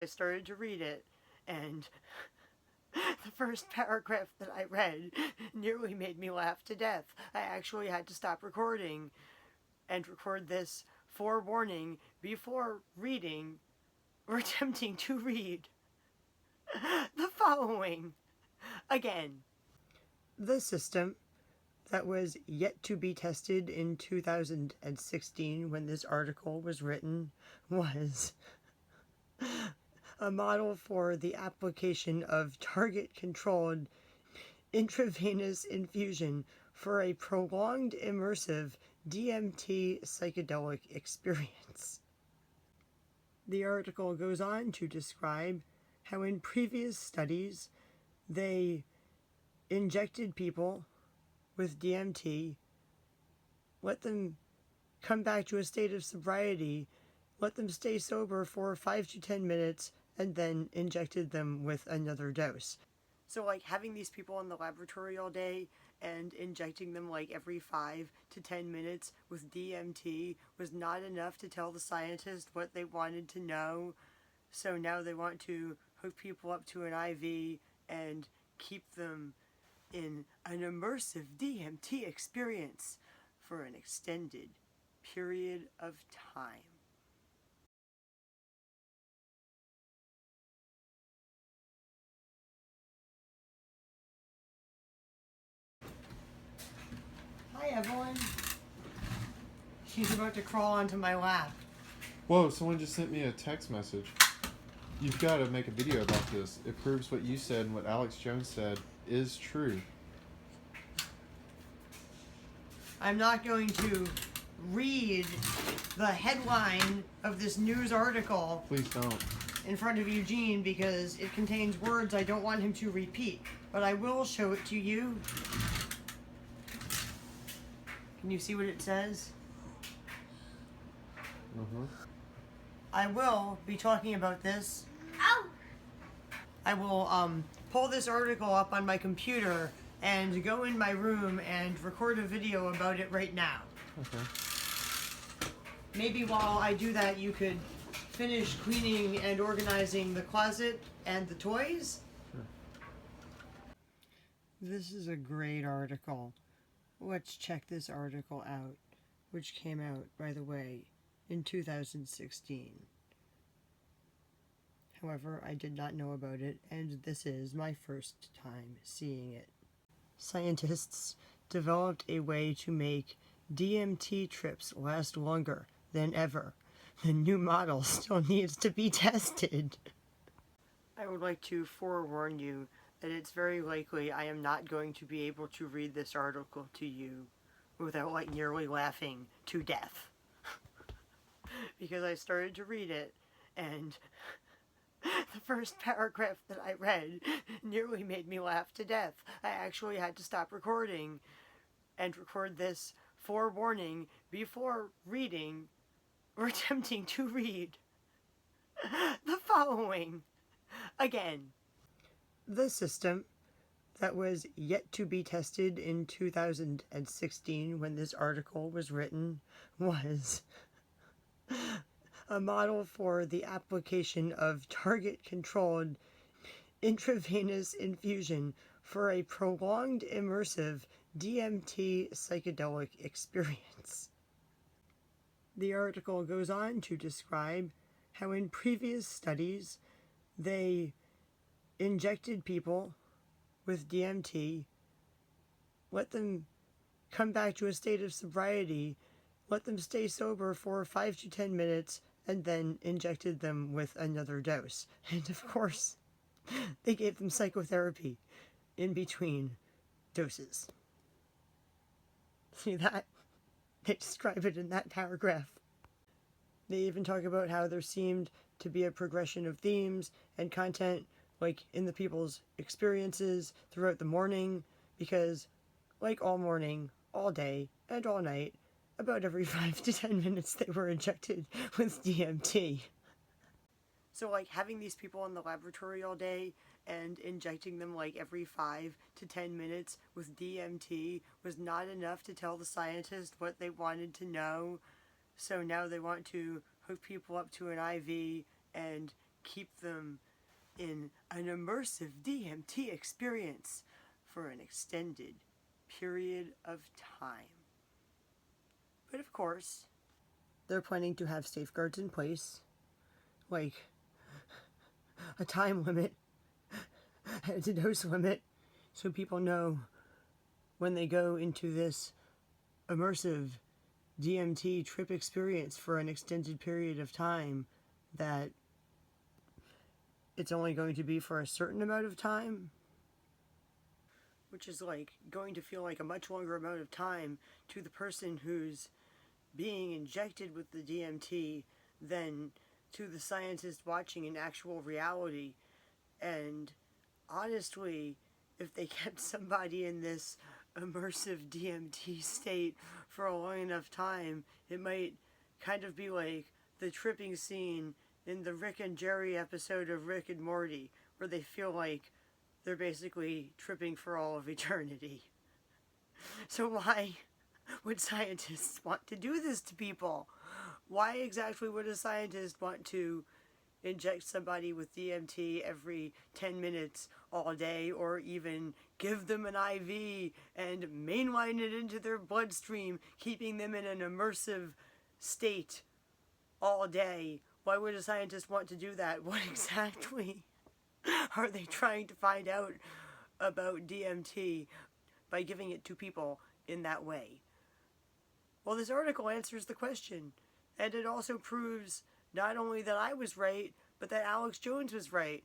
started to read it, and the first paragraph that I read nearly made me laugh to death. I actually had to stop recording and record this forewarning before reading or attempting to read the following again. The system that was yet to be tested in 2016 when this article was written was a model for the application of target-controlled intravenous infusion for a prolonged immersive DMT psychedelic experience. The article goes on to describe how in previous studies they injected people with DMT, let them come back to a state of sobriety, let them stay sober for 5 to 10 minutes, and then injected them with another dose. So like having these people in the laboratory all day and injecting them like every 5 to 10 minutes with DMT was not enough to tell the scientists what they wanted to know. So now they want to hook people up to an IV and keep them in an immersive DMT experience for an extended period of time. Hi, Evelyn. She's about to crawl onto my lap. Whoa, someone just sent me a text message. You've got to make a video about this. It proves what you said and what Alex Jones said is true. I'm not going to read the headline of this news article Please don't. in front of Eugene because it contains words I don't want him to repeat. But I will show it to you. Can you see what it says? I will be talking about this. Ow! I will pull this article up on my computer and go in my room and record a video about it right now. Okay. Maybe while I do that, you could finish cleaning and organizing the closet and the toys. Sure. This is a great article. Let's check this article out, which came out, by the way, in 2016. However, I did not know about it, and this is my first time seeing it. Scientists developed a way to make DMT trips last longer than ever. The new model still needs to be tested. I would like to forewarn you that it's very likely I am not going to be able to read this article to you without like nearly laughing to death. Because I started to read it and the first paragraph that I read nearly made me laugh to death. I actually had to stop recording and record this forewarning before reading or attempting to read the following again. The system that was yet to be tested in 2016 when this article was written was a model for the application of target-controlled intravenous infusion for a prolonged immersive DMT psychedelic experience. The article goes on to describe how in previous studies they injected people with DMT, let them come back to a state of sobriety, let them stay sober for 5 to 10 minutes, and then injected them with another dose. And of course, they gave them psychotherapy in between doses. See that? They describe it in that paragraph. They even talk about how there seemed to be a progression of themes and content, like in the people's experiences throughout the morning, because like all morning, all day, and all night, about every 5 to 10 minutes they were injected with DMT. So like having these people in the laboratory all day and injecting them like every 5 to 10 minutes with DMT was not enough to tell the scientists what they wanted to know. So now they want to hook people up to an IV and keep them in an immersive DMT experience for an extended period of time. But of course, they're planning to have safeguards in place, like a time limit and a dose limit, so people know when they go into this immersive DMT trip experience for an extended period of time that it's only going to be for a certain amount of time, which is like going to feel like a much longer amount of time to the person who's being injected with the DMT than to the scientist watching in actual reality. And honestly, if they kept somebody in this immersive DMT state for a long enough time, it might kind of be like the tripping scene in the Rick and Jerry episode of Rick and Morty, where they feel like they're basically tripping for all of eternity. So why would scientists want to do this to people? Why exactly would a scientist want to inject somebody with DMT every 10 minutes all day, or even give them an IV and mainline it into their bloodstream, keeping them in an immersive state all day? Why would a scientist want to do that? What exactly are they trying to find out about DMT by giving it to people in that way? Well, this article answers the question, and it also proves not only that I was right, but that Alex Jones was right.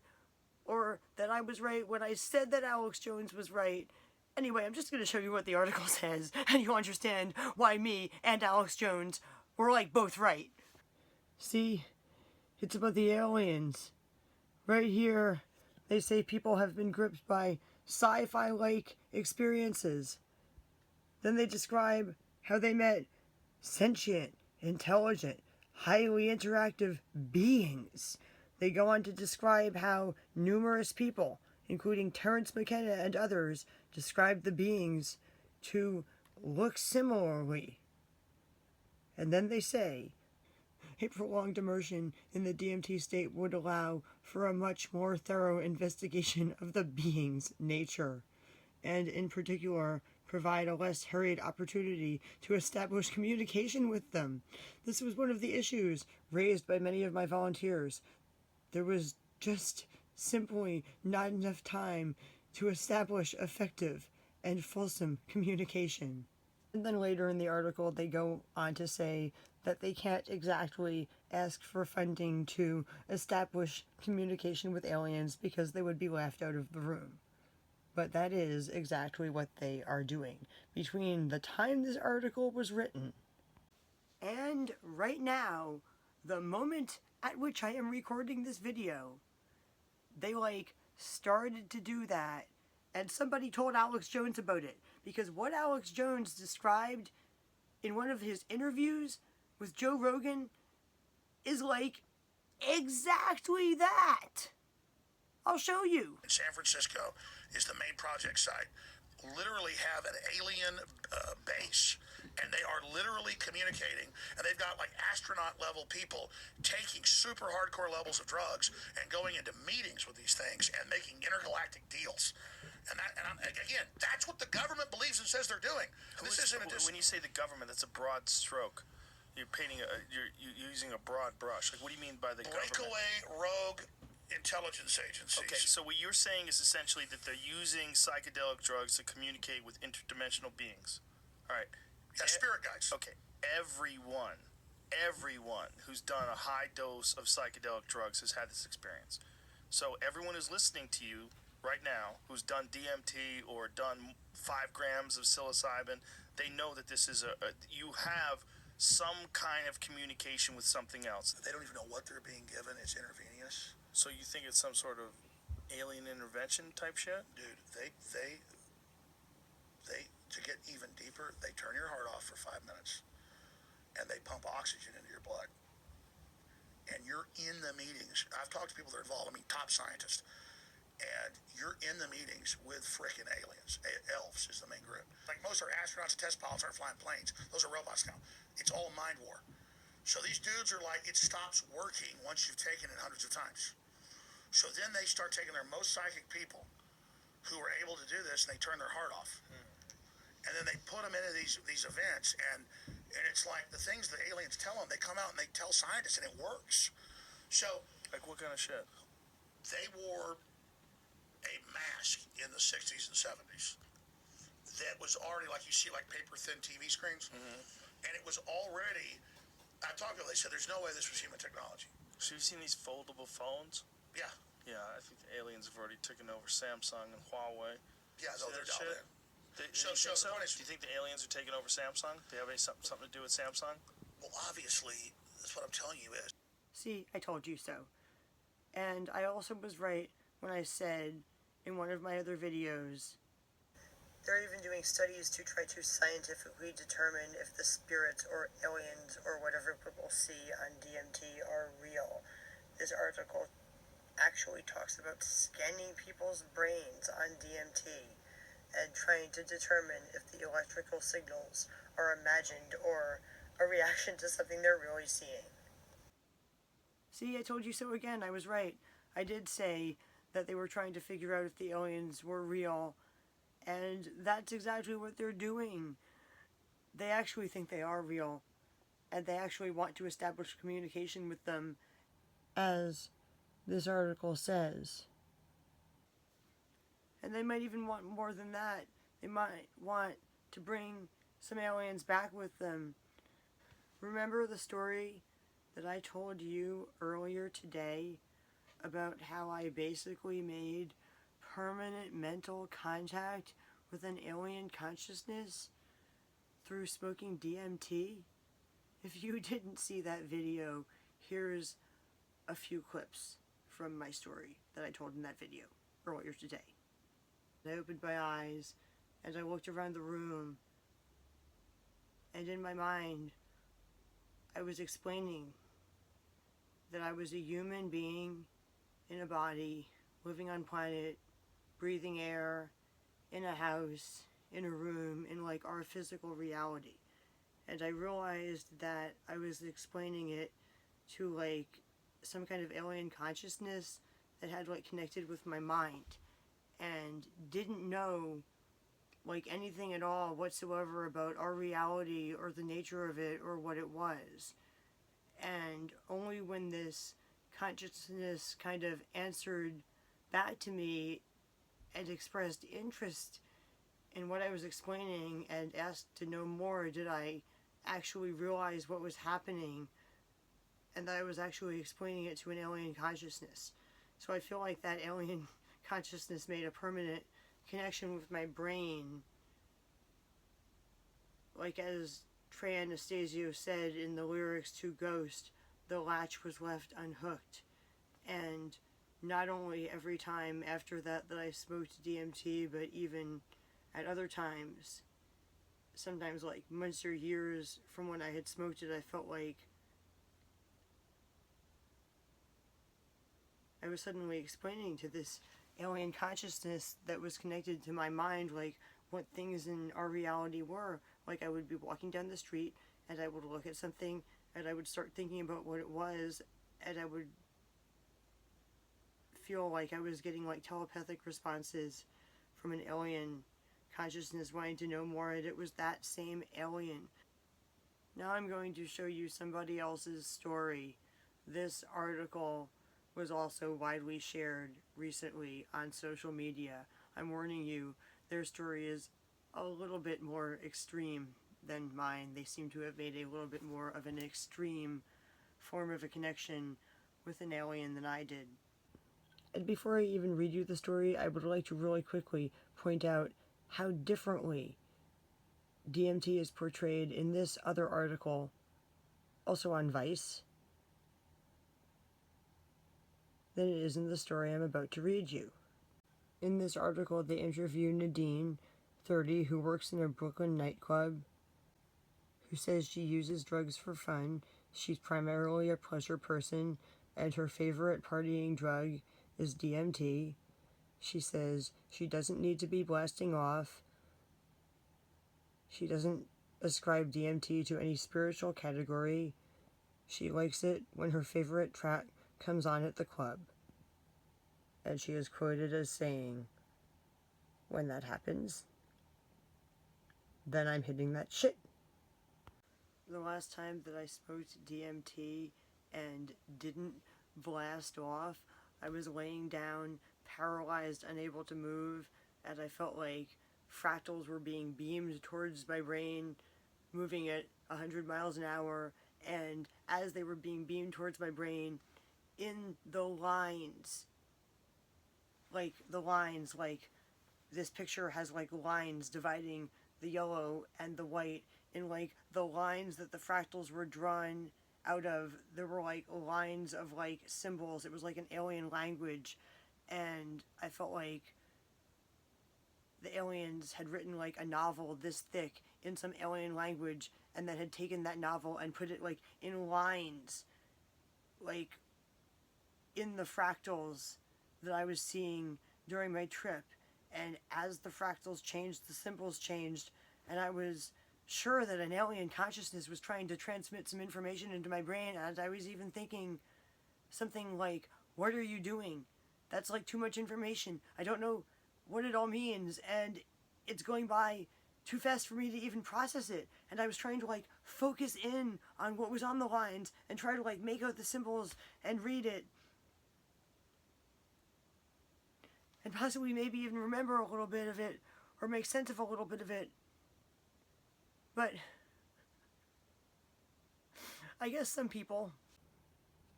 Or that I was right when I said that Alex Jones was right. Anyway, I'm just going to show you what the article says, and you'll understand why me and Alex Jones were like both right. See, it's about the aliens. Right here, they say people have been gripped by sci-fi-like experiences. Then they describe how they met sentient, intelligent, highly interactive beings. They go on to describe how numerous people, including Terence McKenna and others, describe the beings to look similarly. And then they say, a prolonged immersion in the DMT state would allow for a much more thorough investigation of the being's nature, and in particular, provide a less hurried opportunity to establish communication with them. This was one of the issues raised by many of my volunteers. There was just simply not enough time to establish effective and fulsome communication. And then later in the article, they go on to say that they can't exactly ask for funding to establish communication with aliens because they would be laughed out of the room. But that is exactly what they are doing between the time this article was written and right now, the moment at which I am recording this video. They started to do that, and somebody told Alex Jones about it, because what Alex Jones described in one of his interviews with Joe Rogan is exactly that. I'll show you. In San Francisco is the main project site. Literally have an alien base, and they are literally communicating, and they've got astronaut level people taking super hardcore levels of drugs and going into meetings with these things and making intergalactic deals. And again, that's what the government believes and says they're doing. This isn't when you say the government, that's a broad stroke. You're painting you're using a broad brush. What do you mean by the government? Breakaway rogue intelligence agencies. Okay, so what you're saying is essentially that they're using psychedelic drugs to communicate with interdimensional beings. All right. Yeah, spirit guides. Okay, everyone who's done a high dose of psychedelic drugs has had this experience. So everyone who's listening to you right now, who's done DMT or done 5 grams of psilocybin, they know that this is you have some kind of communication with something else. They don't even know what they're being given. It's intravenous. So you think it's some sort of alien intervention type shit? Dude, they to get even deeper, they turn your heart off for 5 minutes, and they pump oxygen into your blood. And you're in the meetings. I've talked to people that are involved. I mean, top scientists. And you're in the meetings with frickin' aliens. Elves is the main group. Most of our astronauts and test pilots aren't flying planes. Those are robots now. It's all mind war. So these dudes are it stops working once you've taken it hundreds of times. they start taking their most psychic people who are able to do this, and they turn their heart off. And then they put them into these events, and it's like the things the aliens tell them, they come out and they tell scientists, and it works. So, Like what kind of shit? they wore a mask in the 60s and 70s that was already, like you see, like paper-thin TV screens. And it was already, I talked to them, they said, there's no way this was human technology. So you've seen these foldable phones? Yeah. Yeah, I think the aliens have already taken over Samsung and Huawei. Yeah, See they're that down shit? there. Do So you think the so? point is, Do you think the aliens are taking over Samsung? Do they have something to do with Samsung? well, obviously, that's what I'm telling you is, See, I told you so. And I also was right when I said in one of my other videos, they're even doing studies to try to scientifically determine if the spirits or aliens or whatever people see on DMT are real. This article actually talks about scanning people's brains on DMT and trying to determine if the electrical signals are imagined or a reaction to something they're really seeing. See, I told you so again. I was right. I did say that they were trying to figure out if the aliens were real, and that's exactly what they're doing. They actually think they are real, and they actually want to establish communication with them, as this article says. And they might even want more than that. They might want to bring some aliens back with them. Remember the story that I told you earlier today about how I basically made permanent mental contact with an alien consciousness through smoking DMT? If you didn't see that video, here's a few clips from my story that I told in that video earlier today. I opened my eyes as I looked around the room, and in my mind, I was explaining that I was a human being in a body, living on planet, breathing air, in a house, in a room, in like our physical reality. And I realized that I was explaining it to like some kind of alien consciousness that had like connected with my mind, and didn't know like anything at all whatsoever about our reality or the nature of it or what it was. And only when this consciousness kind of answered back to me and expressed interest in what I was explaining and asked to know more did I actually realize what was happening, and that I was actually explaining it to an alien consciousness. So I feel like that alien consciousness made a permanent connection with my brain. Like as Trey Anastasio said in the lyrics to Ghost, the latch was left unhooked. And not only every time after that I smoked DMT, but even at other times, sometimes like months or years from when I had smoked it, I felt like I was suddenly explaining to this alien consciousness that was connected to my mind, like what things in our reality were. Like I would be walking down the street and I would look at something and I would start thinking about what it was, and I would feel like I was getting like telepathic responses from an alien consciousness wanting to know more, and it was that same alien. Now I'm going to show you somebody else's story. This article was also widely shared recently on social media. I'm warning you, their story is a little bit more extreme than mine. They seem to have made a little bit more of an extreme form of a connection with an alien than I did. And before I even read you the story, I would like to really quickly point out how differently DMT is portrayed in this other article, also on Vice, than it is in the story I'm about to read you. In this article, they interview Nadine, 30, who works in a Brooklyn nightclub, who says she uses drugs for fun. She's primarily a pleasure person, and her favorite partying drug is DMT. She says she doesn't need to be blasting off. She doesn't ascribe DMT to any spiritual category. She likes it when her favorite track comes on at the club. And she is quoted as saying, "When that happens, then I'm hitting that shit." The last time that I smoked DMT and didn't blast off, I was laying down, paralyzed, unable to move, and I felt like fractals were being beamed towards my brain, moving at 100 miles an hour, and as they were being beamed towards my brain, in the lines, like this picture has like lines dividing the yellow and the white, in like the lines that the fractals were drawn out of, there were like lines of like symbols. It was like an alien language, and I felt like the aliens had written like a novel this thick in some alien language, and then had taken that novel and put it like in lines, like in the fractals that I was seeing during my trip. And as the fractals changed, the symbols changed, and I was sure that an alien consciousness was trying to transmit some information into my brain. And I was even thinking something like, "What are you doing? That's like too much information. I don't know what it all means, and it's going by too fast for me to even process it." And I was trying to like focus in on what was on the lines and try to like make out the symbols and read it, and possibly maybe even remember a little bit of it or make sense of a little bit of it. But I guess some people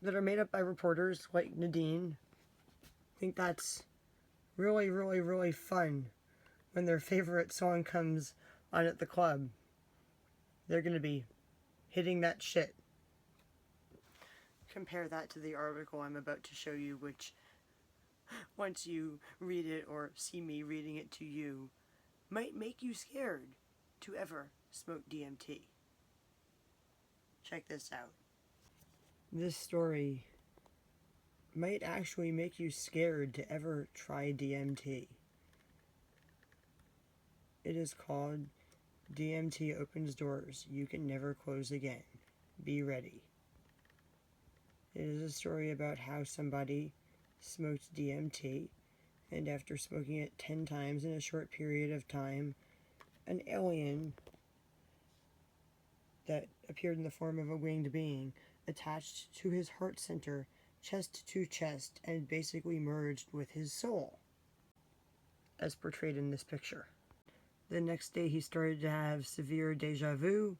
that are made up by reporters like Nadine think that's really, really, really fun when their favorite song comes on at the club. They're going to be hitting that shit. Compare that to the article I'm about to show you, which, once you read it or see me reading it to you, might make you scared to ever smoke DMT. Check this out. This story might actually make you scared to ever try DMT. It is called DMT Opens Doors You Can Never Close Again. Be ready. It is a story about how somebody smoked DMT, and after smoking it 10 times in a short period of time, an alien that appeared in the form of a winged being attached to his heart center, chest to chest, and basically merged with his soul, as portrayed in this picture. The next day he started to have severe deja vu,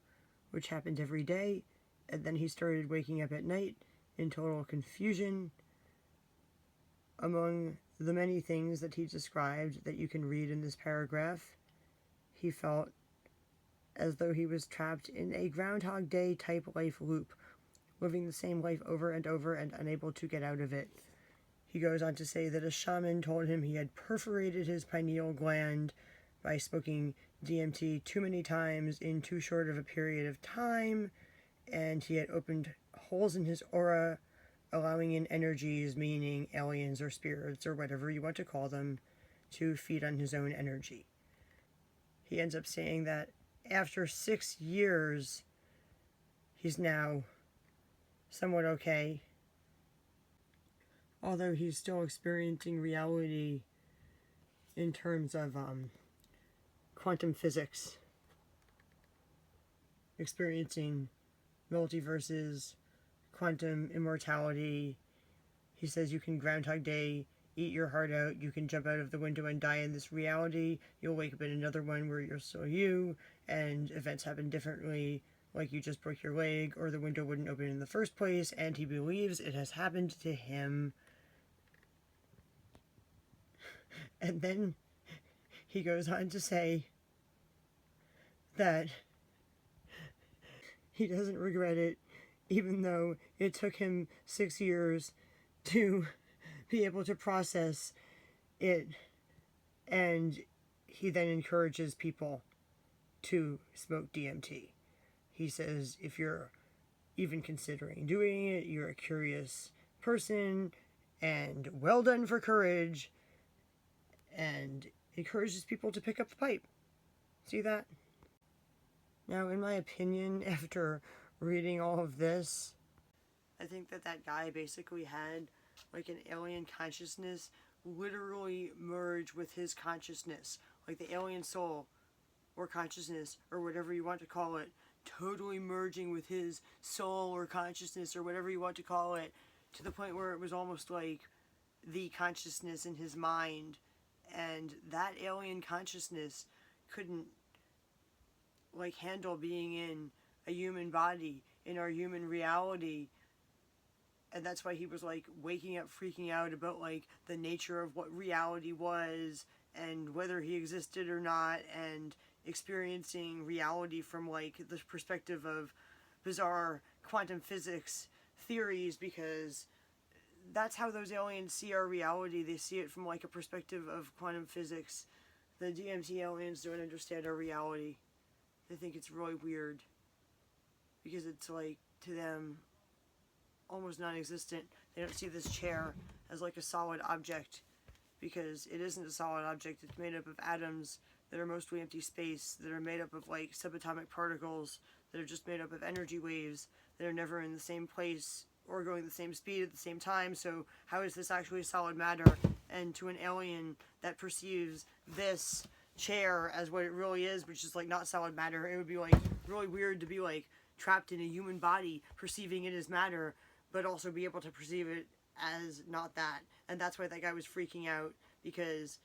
which happened every day, and then he started waking up at night in total confusion. Among the many things that he described that you can read in this paragraph, he felt as though he was trapped in a Groundhog Day type life loop, living the same life over and over and unable to get out of it. He goes on to say that a shaman told him he had perforated his pineal gland by smoking DMT too many times in too short of a period of time, and he had opened holes in his aura, allowing in energies, meaning aliens or spirits or whatever you want to call them, to feed on his own energy. He ends up saying that after 6 years, he's now somewhat okay, although he's still experiencing reality in terms of quantum physics, experiencing multiverses, quantum immortality. He says you can Groundhog Day, eat your heart out, you can jump out of the window and die in this reality, you'll wake up in another one where you're still you, and events happen differently, like you just broke your leg, or the window wouldn't open in the first place, and he believes it has happened to him. And then he goes on to say that he doesn't regret it, even though it took him 6 years to be able to process it. And he then encourages people to smoke DMT. He says if you're even considering doing it, you're a curious person, and well done for courage, and encourages people to pick up the pipe. See that? Now, in my opinion, after reading all of this, I think that guy basically had like an alien consciousness literally merge with his consciousness, like the alien soul or consciousness or whatever you want to call it, totally merging with his soul or consciousness or whatever you want to call it, to the point where it was almost like the consciousness in his mind, and that alien consciousness couldn't like handle being in a human body, in our human reality. And that's why he was like waking up, freaking out about like the nature of what reality was and whether he existed or not, and experiencing reality from like the perspective of bizarre quantum physics theories, because that's how those aliens see our reality. They see it from like a perspective of quantum physics. The DMT aliens don't understand our reality. They think it's really weird because it's like, to them, almost non-existent. They don't see this chair as like a solid object, because it isn't a solid object. It's made up of atoms that are mostly empty space, that are made up of like subatomic particles, that are just made up of energy waves that are never in the same place or going the same speed at the same time. So how is this actually solid matter? And to an alien that perceives this chair as what it really is, which is like not solid matter, it would be like really weird to be like trapped in a human body perceiving it as matter, but also be able to perceive it as not that. And that's why that guy was freaking out, because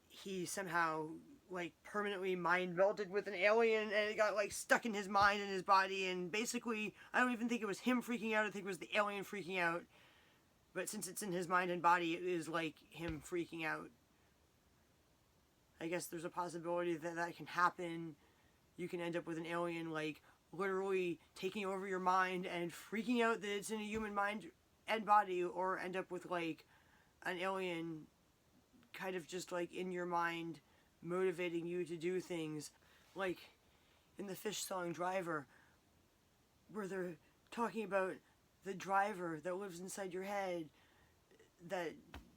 he somehow like permanently mind melded with an alien, and it got like stuck in his mind and his body. And basically, I don't even think it was him freaking out, I think it was the alien freaking out. But since it's in his mind and body, it is like him freaking out. I guess there's a possibility that that can happen. You can end up with an alien like literally taking over your mind and freaking out that it's in a human mind and body, or end up with like an alien kind of just like in your mind motivating you to do things, like in the Fish song Driver, where they're talking about the driver that lives inside your head, that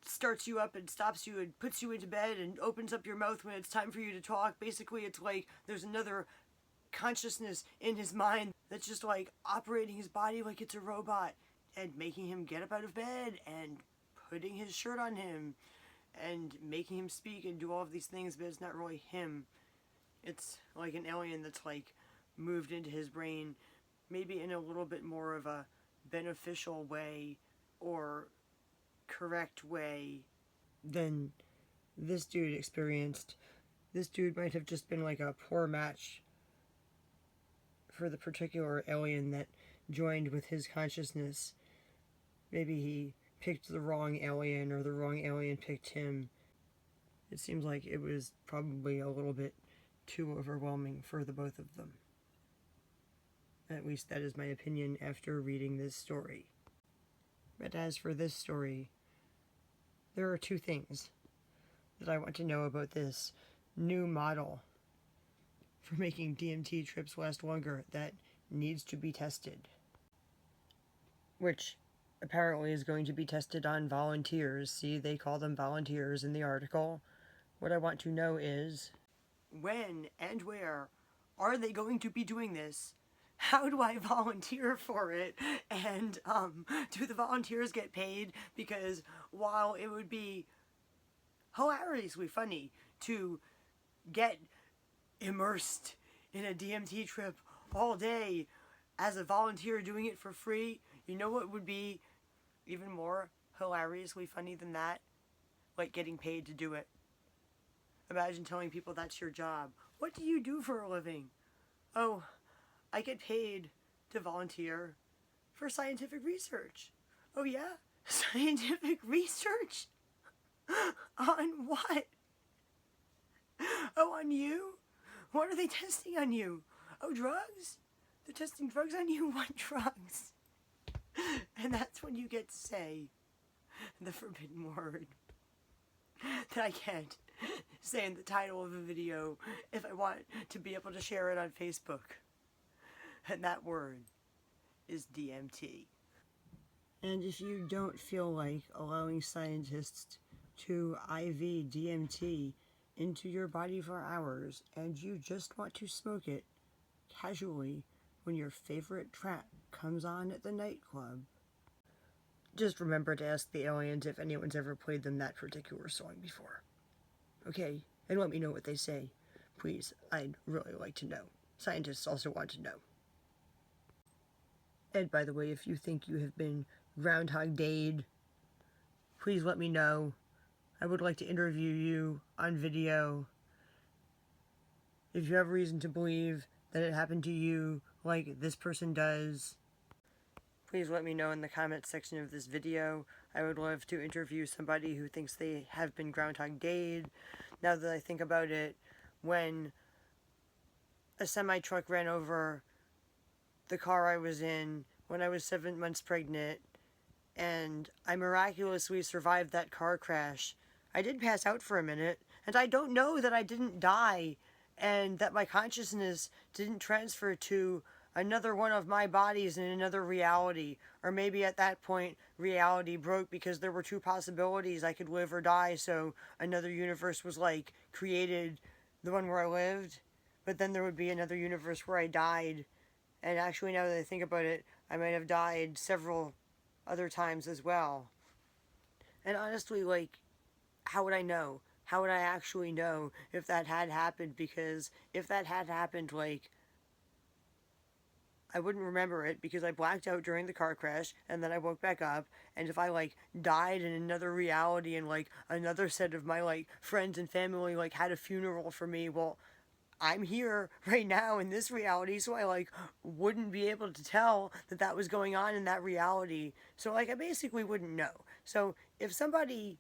starts you up and stops you and puts you into bed and opens up your mouth when it's time for you to talk. Basically, it's like there's another consciousness in his mind that's just like operating his body like it's a robot, and making him get up out of bed and putting his shirt on him and making him speak and do all of these things, but it's not really him. It's like an alien that's like moved into his brain, maybe in a little bit more of a beneficial way or correct way than this dude experienced. This dude might have just been like a poor match for the particular alien that joined with his consciousness. Maybe he picked the wrong alien, or the wrong alien picked him. It seems like it was probably a little bit too overwhelming for the both of them. At least that is my opinion after reading this story. But as for this story, there are two things that I want to know about this new model for making DMT trips last longer that needs to be tested, which apparently is going to be tested on volunteers. See, they call them volunteers in the article. What I want to know is, when and where are they going to be doing this? How do I volunteer for it? And do the volunteers get paid? Because while it would be hilariously funny to get immersed in a DMT trip all day as a volunteer doing it for free, you know what would be even more hilariously funny than that? Like getting paid to do it. Imagine telling people that's your job. What do you do for a living? Oh, I get paid to volunteer for scientific research. Oh yeah? Scientific research? On what? Oh, on you? What are they testing on you? Oh, drugs? They're testing drugs on you? What drugs? And that's when you get to say the forbidden word that I can't say in the title of a video if I want to be able to share it on Facebook. And that word is DMT. And if you don't feel like allowing scientists to IV DMT into your body for hours, and you just want to smoke it casually when your favorite track comes on at the nightclub, just remember to ask the aliens if anyone's ever played them that particular song before. Okay? And let me know what they say. Please, I'd really like to know. Scientists also want to know. And by the way, if you think you have been Groundhog Dayed, please let me know. I would like to interview you on video. If you have reason to believe that it happened to you like this person does, please let me know in the comments section of this video. I would love to interview somebody who thinks they have been Groundhog Dayed. Now that I think about it, when a semi-truck ran over the car I was in when I was 7 months pregnant, and I miraculously survived that car crash, I did pass out for a minute, and I don't know that I didn't die, and that my consciousness didn't transfer to another one of my bodies in another reality. Or maybe at that point, reality broke because there were two possibilities: I could live or die, so another universe was like created, the one where I lived, but then there would be another universe where I died. And actually, now that I think about it, I might have died several other times as well. And honestly, like, how would I know? How would I actually know if that had happened? Because if that had happened, like, I wouldn't remember it because I blacked out during the car crash and then I woke back up. And if I, like, died in another reality and, like, another set of my, like, friends and family, like, had a funeral for me, well, I'm here right now in this reality, so I, like, wouldn't be able to tell that that was going on in that reality. So, like, I basically wouldn't know. So, if somebody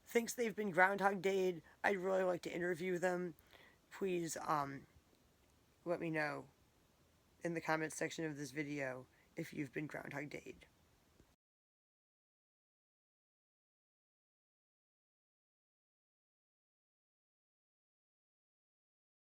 thinks they've been Groundhog Dayed, I'd really like to interview them. Please, let me know in the comments section of this video if you've been Groundhog Dayed.